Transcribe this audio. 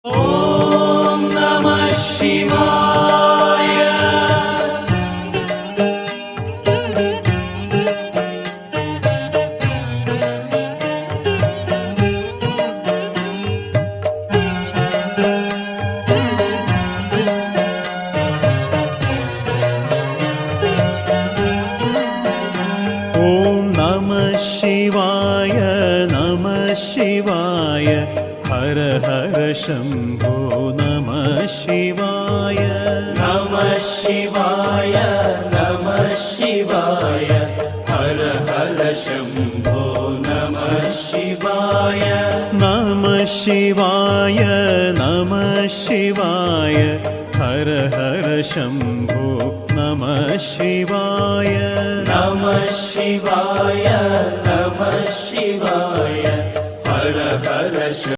ॐ नमः शिवाय। ॐ नमः शिवाय नमः शिवाय हर हर शम्भो नमः शिवाय नमः शिवाय नमः शिवाय हर हर शम्भो नमः शिवाय नमः शिवाय नमः शिवाय हर हर शम्भो नमः शिवाय नमः शिवाय नमः शिवाय हर हर